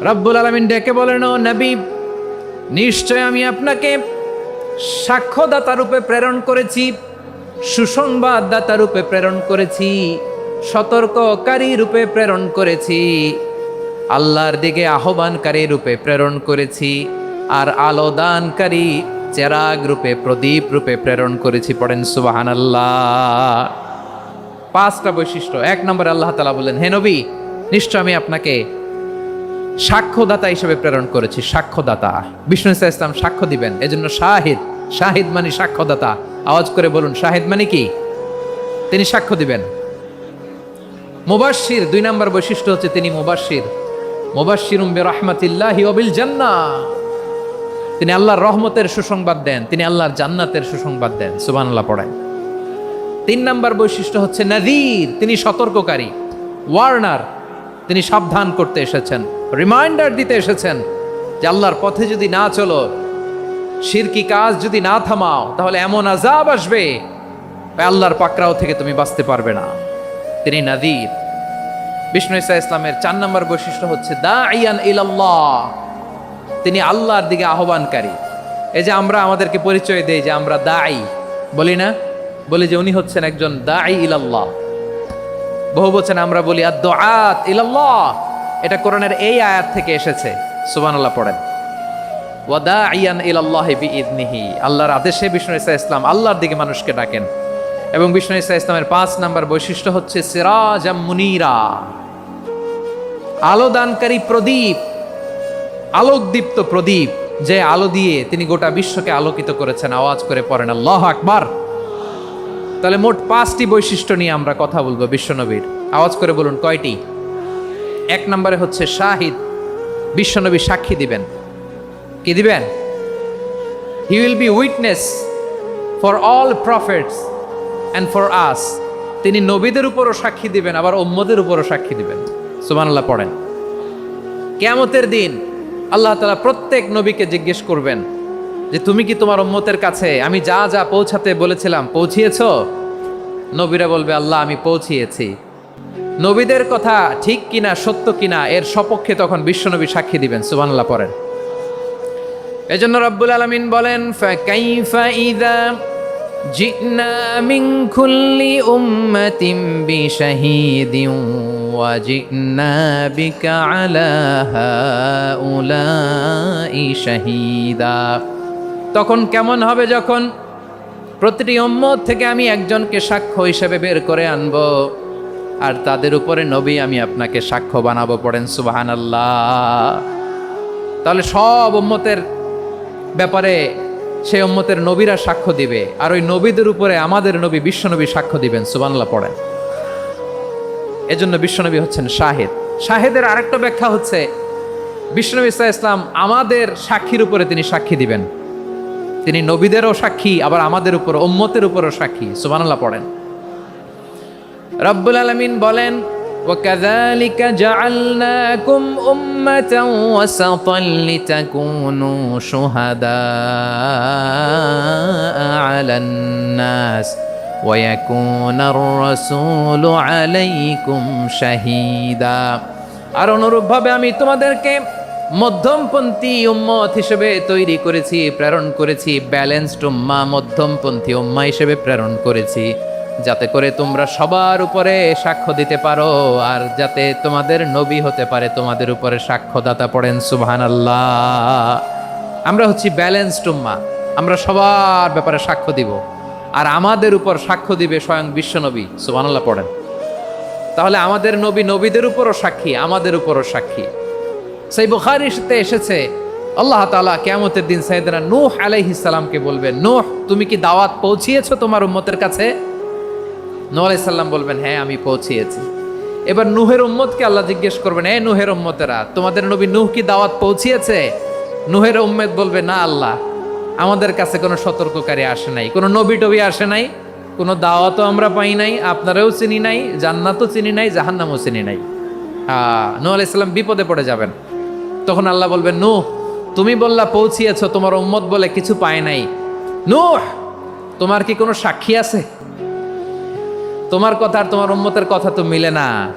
রব্বুল আলামিন ডেকে বলেন, ও নবী, নিশ্চয় আমি আপনাকে সাক্ষ্যদাতা রূপে প্রেরণ করেছি, সুসংবাদদাতা রূপে প্রেরণ করেছি, সতর্ককারী রূপে প্রেরণ করেছি, আল্লাহর দিকে আহ্বানকারী রূপে প্রেরণ করেছি, আর আলো দানকারী চেরাগ রূপে, প্রদীপ রূপে প্রেরণ করেছি। পড়েন সুবহানাল্লাহ। পাঁচটা বৈশিষ্ট্য। এক নম্বরে আল্লাহ তাআলা বলেন, হে নবী, নিশ্চয় আমি আপনাকে সাক্ষ্যদাতা হিসেবে প্রেরণ করেছি। সাক্ষ্যদাতা, বিষ্ণু ইসা ইসলাম সাক্ষ্য দিবেন, এজন্য শাহিদ। শাহিদ মানে সাক্ষ্যদাতা। আওয়াজ করে বলুন, শাহিদ মানে কি? তিনি সাক্ষ্য দিবেন। মুবাশশির, দুই নম্বর বৈশিষ্ট্য হচ্ছে তিনি মুবাশশির। মুবাশশিরুম বিরহমাতিল্লাহি ওয়া বিল জান্নাহ, তিনি আল্লাহর রহমতের সুসংবাদ দেন, তিনি আল্লাহর জান্নাতের সুসংবাদ দেন। সুবহানাল্লাহ পড়েন। তিন নম্বর বৈশিষ্ট্য হচ্ছে নাযীর, তিনি সতর্ককারী, ওয়ার্নার, তিনি সাবধান করতে এসেছেন, রিমাইন্ডার দিতে এসেছেন যে আল্লাহর পথে যদি না চলো, শিরকি কাজ যদি না থামাও, তাহলে এমন আযাব আসবে আল্লাহর পাকড়াও থেকে তুমি বাঁচতে পারবে না। তিনি নাযীর। বিষ্ণু ইসা ইসলামের চার নম্বর বৈশিষ্ট্য হচ্ছে দাঈয়ান ইলাল্লাহ, তিনি আল্লাহর দিকে আহ্বানকারী। এই যে আমরা আমাদেরকে পরিচয় দেই যে আমরা দাঈ, বলি না? বলি যে উনি হচ্ছেন একজন দাঈ ইলাল্লাহ। বহু বচনে আমরা বলি আদ-দুআত ইলাল্লাহ। এটা কোরআনের এই আয়াত থেকে এসেছে। সুবহানাল্লাহ পড়েন। ওয়া দাঈয়ান ইলাল্লাহি বিইذনিহি, আল্লাহর আদেশে বিষ্ণু ইসা ইসলাম আল্লাহর দিকে মানুষকে ডাকেন। এবং বিষ্ণু ইসা ইসলামের পাঁচ নম্বর বৈশিষ্ট্য হচ্ছে সিরাজাম মুনীরা, আলো দানকারী প্রদীপ, আলোকদীপ্ত প্রদীপ, যে আলো দিয়ে তিনি গোটা বিশ্বকে আলোকিত করেছেন। আওয়াজ করে পড়েন আল্লাহু আকবার। তাহলে মোট পাঁচটি বৈশিষ্ট্য নিয়ে আমরা কথা বলবো বিশ্বনবীর। আওয়াজ করে বলুন কয়টি? এক নম্বরে হচ্ছে শাহিদ, বিশ্বনবী সাক্ষী দিবেন। কি দিবেন? He will be witness for all prophets and for us, তিনি নবীদের উপরও সাক্ষী দিবেন, আবার উম্মতের উপরও সাক্ষী দিবেন। সুবহানাল্লাহ পড়েন। কিয়ামতের দিন আল্লাহ তাআলা প্রত্যেক নবীকে জিজ্ঞেস করবেন যে তুমি কি তোমার উম্মতের কাছে আমি যা যা পৌঁছাতে বলেছিলাম পৌঁছিয়েছো? নবীরা বলবে আল্লাহ আমি পৌঁছিয়েছি। নবীদের কথা ঠিক কিনা, সত্য কিনা, এর সপক্ষে তখন বিশ্বনবী সাক্ষী দিবেন। সুবহানাল্লাহ পড়েন। এজন্য রব্বুল আলামিন বলেন, ফাকাইফা ইযা জিনা মিন কুল্লি উম্মাতিন বিশাহীদিন ওয়া জিনা বিকা আলা হাউলাই শাহীদা। তখন কেমন হবে যখন প্রতিটি উম্মত থেকে আমি একজনকে সাক্ষ্য হিসেবে বের করে আনব, আর তাদের উপরে নবী আমি আপনাকে সাক্ষ্য বানাবো। পড়েন সুবহানাল্লাহ। তাহলে সব উম্মতের ব্যাপারে সেই উম্মতের নবীরা সাক্ষ্য দিবে, আর ওই নবীদের উপরে আমাদের নবী বিশ্বনবী সাক্ষ্য দিবেন। সুবহানাল্লাহ পড়েন। এজন্য বিশ্বনবী হচ্ছেন শাহিদ। শাহিদের আরেকটা ব্যাখ্যা হচ্ছে বিশ্বনবী সাল্লাল্লাহু আলাইহি ওয়াসাল্লাম আমাদের সাক্ষীর উপরে তিনি সাক্ষী দিবেন। তিনি নবীদেরও সাক্ষী, আবার আমাদের উপর, উম্মতের উপরও সাক্ষী। সুবহানাল্লাহ পড়েন। রব্বুল আলামিন বলেন, وَكَذَلِكَ جَعَلْنَاكُمْ أُمَّةً وَسَطًا لِتَكُونُوا شُهَدَاءَ عَلَى النَّاسِ وَيَكُونَ الرَّسُولُ عَلَيْكُمْ شَهِيدًا। আর অনুরূপভাবে আমি তোমাদেরকে মধ্যমপন্থী উম্মত হিসেবে তৈরি করেছি, প্রেরণ করেছি। ব্যালেন্সড উম্মাহ, মধ্যমপন্থী উম্মাহ হিসেবে প্রেরণ করেছি, যাতে করে তোমরা সবার উপরে সাক্ষ্য দিতে পারো, আর যাতে তোমাদের নবী হতে পারে তোমাদের উপরে সাক্ষ্যদাতা। পড়েন সুবহানাল্লাহ। আমরা হচ্ছি ব্যালেন্সড উম্মাহ, আমরা সবার ব্যাপারে সাক্ষ্য দিব, আর আমাদের উপর সাক্ষ্য দিবে স্বয়ং বিশ্বনবী। সুবহানাল্লাহ পড়েন। তাহলে আমাদের নবী নবীদের উপরও সাক্ষী, আমাদের উপরও সাক্ষী। সেই বুখারীতে এসেছে আল্লাহ তাআলা কিয়ামতের দিন সাইয়েদনা নূহ আলাইহিস সালামকে বলবেন, নূহ তুমি কি দাওয়াত পৌঁছিয়েছো তোমার উম্মতের কাছে? নূহ আলাইহিস সালাম বলবেন, হ্যাঁ আমি পৌঁছিয়েছি। এবার নূহের উম্মতকে আল্লাহ জিজ্ঞেস করবেন, এই নূহের উম্মতেরা, তোমাদের নবী নূহ কি দাওয়াত পৌঁছিয়েছে? নূহের উম্মত বলবে, না আল্লাহ, আমাদের কাছে কোনো সতর্ককারী আসে নাই, কোনো নবী টবি আসে নাই, কোনো দাওয়াতও আমরা পাই নাই, আপনারাও চিনি নাই, জান্নাতও চিনি নাই, জাহান্নামও চিনি নাই। নূহ আলাইহিস সালাম বিপদে পড়ে যাবেন। তখন আল্লাহ বলবেন, নূহ তুমি বললা পৌঁছিয়েছো, তোমার উম্মত বলে কিছু পায় নাই। নূহ তোমার কি কোনো সাক্ষী আছে? তোমার কথা আর তোমার উম্মতের কথা তো মিলে না।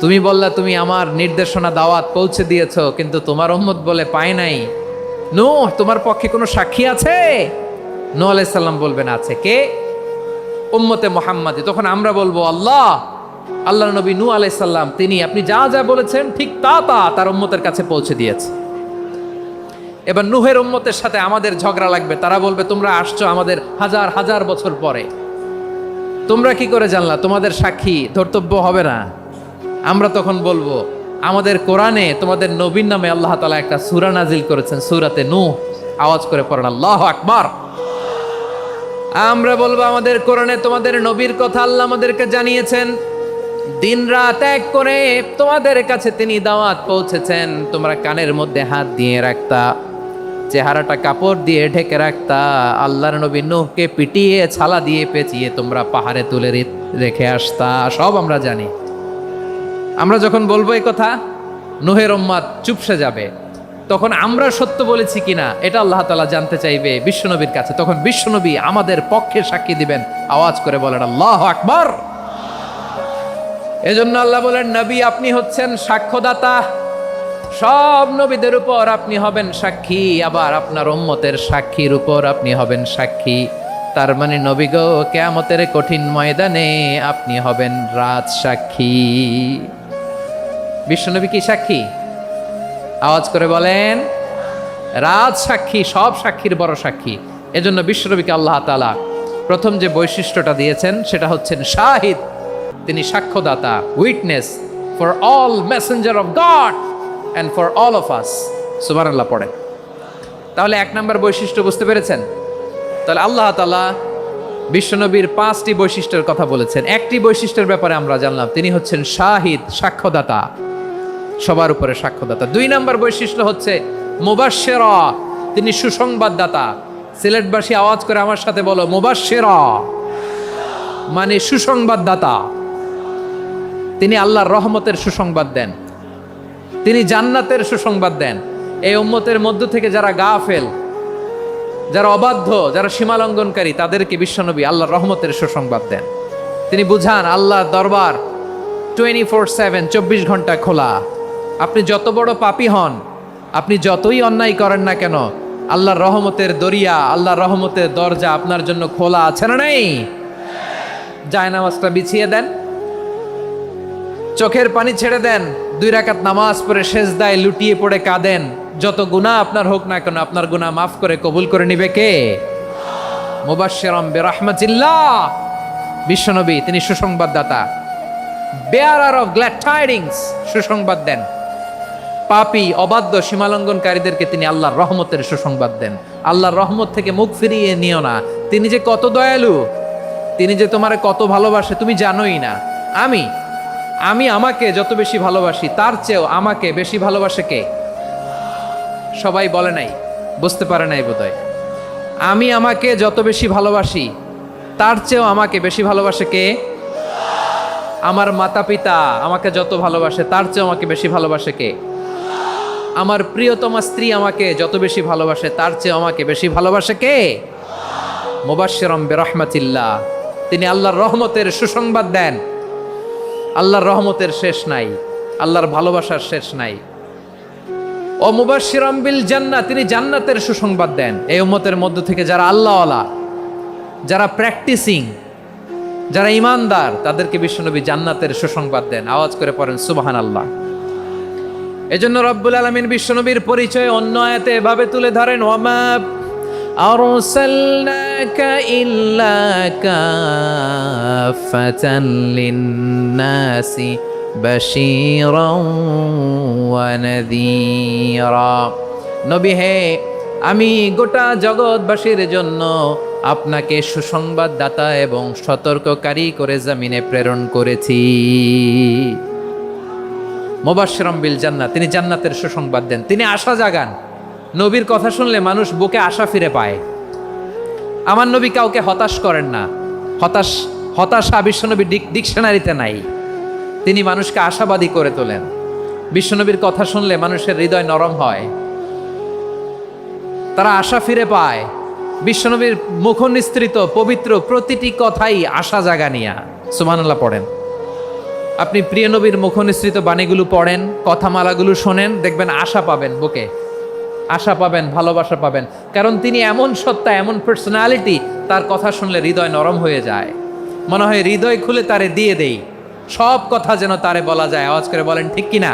তুমি বললা তুমি আমার নির্দেশনা দাওয়াত পৌঁছে দিয়েছো, কিন্তু তোমার উম্মত বলে পায় নাই। নূহ, তোমার পক্ষে কোনো সাক্ষী আছে? নূহ আলাইহিস সালাম বলবেন আছে। কে? উম্মতে মুহাম্মাদি। তখন আমরা বলবো আল্লাহর নবী নূহ আলাইহিস সালাম তিনি আপনি যা যা বলেছেন ঠিক তা তার উম্মতের কাছে পৌঁছে দিয়েছে। এবার নূহের উম্মতের সাথে আমাদের ঝগড়া লাগবে। তারা বলবে তোমরা আসছো আমাদের হাজার হাজার বছর পরে, তোমরা কি করে জানলা? তোমাদের সাক্ষী ধর্তব্য হবে না? আমরা তখন বলবো আমাদের কোরআনে তোমাদের নবীর নামে আল্লাহ তাআলা একটা সূরা নাজিল করেছেন, সূরাতে নূহ। আওয়াজ করে পড়েন আল্লাহু আকবার। আমরা বলবো আমাদের কোরআনে তোমাদের নবীর কথা আল্লাহ আমাদেরকে জানিয়েছেন, দিন রাত এক করে তোমাদের কাছে তিনি দাওয়াত পৌঁছেছেন। তোমরা কানের মধ্যে হাত দিয়ে রাখতা, চেহারাটা কাপড় দিয়ে ঢেকে রাখতা, আল্লাহর নবী নূহকে পিটিয়ে ছালা দিয়ে পেঁচিয়ে তোমরা পাহাড়ে তুলে রেখে আসতা। সব আমরা জানি। আমরা যখন বলবো এই কথা, নূহের উম্মত চুপসে যাবে। তখন আমরা সত্য বলেছি কিনা এটা আল্লাহ তাআলা জানতে চাইবে বিশ্বনবীর কাছে। তখন বিশ্বনবী আমাদের পক্ষে সাক্ষী দিবেন। আওয়াজ করে বলেন আল্লাহু আকবার। এজন্য আল্লাহ বলেন নবী আপনি হচ্ছেন সাক্ষ্যদাতা, সব নবীদের উপর আপনি হবেন সাক্ষী, আবার আপনার উম্মতের সাক্ষীর উপর আপনি হবেন সাক্ষী। তার মানে নবী গো, কিয়ামতের কঠিন ময়দানে আপনি হবেন রাজ সাক্ষী। বিশ্বনবী কি সাক্ষী? আওয়াজ করে বলেন রাজ সাক্ষী, সব সাক্ষীর বড় সাক্ষী। এজন্য বিশ্বনবীকে আল্লাহ তাআলা প্রথম যে বৈশিষ্ট্যটা দিয়েছেন সেটা হচ্ছেন শাহিদ। তিনি সাক্ষ্যদাতা, witness for all messenger of God and for all of us. সুবহানাল্লাহ পড়ে। তাহলে এক নম্বর বৈশিষ্ট্য বুঝতে পেরেছেন? তাহলে আল্লাহ তাআলা বিশ্বনবীর 5টি বৈশিষ্ট্যের কথা বলেছেন। একটি বৈশিষ্ট্যের ব্যাপারে আমরা জানলাম, তিনি হচ্ছেন শাহিদ, সাক্ষ্যদাতা, সবার উপরে সাক্ষ্যদাতা। 2 নম্বর বৈশিষ্ট্য হচ্ছে মুবাশশিরা, তিনি সুসংবাদদাতা। সিলেটবাসী আওয়াজ করে আমার সাথে বলো মুবাশশিরা, মানে সুসংবাদদাতা। তিনি আল্লাহর রহমতের সুসংবাদ দেন, তিনি জান্নাতের সুসংবাদ দেন। এই উম্মতের মধ্য থেকে যারা গাফেল, যারা অবাধ্য, যারা সীমালঙ্ঘনকারী, তাদেরকে বিশ্বনবী আল্লাহর রহমতের সুসংবাদ দেন। তিনি বুঝান আল্লাহর দরবার 24/7, 24 ঘন্টা খোলা। আপনি যত বড় পাপী হন, আপনি যতই অন্যায় করেন না কেন, আল্লাহর রহমতের দরিয়া, আল্লাহর রহমতের দরজা আপনার জন্য খোলা আছে না নেই? জায়নামাজটা বিছিয়ে দেন, চোখের পানি ছেড়ে দেন, 2 রাকাত নামাজ পড়ে সেজদায় লুটিয়ে পড়ে কাঁদেন। যত গুনাহ আপনার হোক না কেন, আপনার গুনাহ মাফ করে কবুল করে নিবে কে? মুবাশশিরাম বিরাহমাতিল্লাহ। বিশ্বনবী তিনি সুসংবাদদাতা, বেয়ারার অফ গ্ল্যাড টাইডিংস, সুসংবাদ দেন। পাপী, অবাধ্য, সীমালঙ্ঘনকারীদেরকে তিনি আল্লাহর রহমতের সুসংবাদ দেন। আল্লাহর রহমত থেকে মুখ ফিরিয়ে নিও না। তিনি যে কত দয়ালু, তিনি যে তোমারে কত ভালোবাসে তুমি জানোই না। আমি আমাকে যত বেশি ভালোবাসি তার চেয়েও আমাকে বেশি ভালোবাসে কে? সবাই বলে নাই, বুঝতে পারে নাই বোধহয়। আমি আমাকে যত বেশি ভালোবাসি তার চেয়েও আমাকে বেশি ভালোবাসে কে? আমার মাতা পিতা আমাকে যত ভালোবাসে তার চেয়েও আমাকে বেশি ভালোবাসে কে? আমার প্রিয়তমা স্ত্রী আমাকে যত বেশি ভালোবাসে তার চেয়েও আমাকে বেশি ভালোবাসে কে? মুবাশশিরাম বিরাহমাতিল্লাহ, তিনি আল্লাহর রহমতের সুসংবাদ দেন। আল্লাহর রহমতের শেষ নাই, আল্লাহর ভালোবাসার শেষ নাই। ও মুবাশশিরাম বিল জান্নাহ, তিনি জান্নাতের সুসংবাদ দেন। এই উম্মতের মধ্য থেকে যারা আল্লাহওয়ালা, যারা প্র্যাকটিসিং, যারা ইমানদার, তাদেরকে বিশ্বনবী জান্নাতের সুসংবাদ দেন। আওয়াজ করে পড়েন সুবহানাল্লাহ। এজন্য রব্বুল আলামিন বিশ্বনবীর পরিচয় অন্য আয়াতে এভাবে তুলে ধরেন, ওয়ামা আরসালনাকা ইল্লা কাফাতান লিন্নাসি বাশীরাও ওয়া নাযীরা। নবী হে, আমি গোটা জগৎবাসীর জন্য আপনাকে সুসংবাদদাতা এবং সতর্ককারী করে জমিনে প্রেরণ করেছি। মুবাশশিরাম বিল জান্নাহ, তিনি জান্নাতের সুসংবাদ দেন, তিনি আশা জাগান। নবীর কথা শুনলে মানুষ বুকে আশা ফিরে পায়। আমার নবী কাউকে হতাশ করেন না। হতাশা বিশ্বনবীর ডিকশনারিতে নাই। তিনি মানুষকে আশাবাদী করে তোলেন। বিশ্বনবীর কথা শুনলে মানুষের হৃদয় নরম হয়, তারা আশা ফিরে পায়। বিশ্বনবীর মুখ নিঃসৃত পবিত্র প্রতিটি কথাই আশা জাগানিয়া। সুবহানাল্লাহ পড়েন। আপনি প্রিয় নবীর মুখনিসৃত বাণীগুলো পড়েন, কথামালাগুলো শোনেন, দেখবেন আশা পাবেন, বুকে আশা পাবেন, ভালোবাসা পাবেন। কারণ তিনি এমন সত্তা, এমন পার্সোনালিটি, তার কথা শুনলে হৃদয় নরম হয়ে যায়। মনে হয় হৃদয় খুলে তারে দিয়ে দেই, সব কথা যেন তারে বলা যায়। আওয়াজ করে বলেন ঠিক কিনা?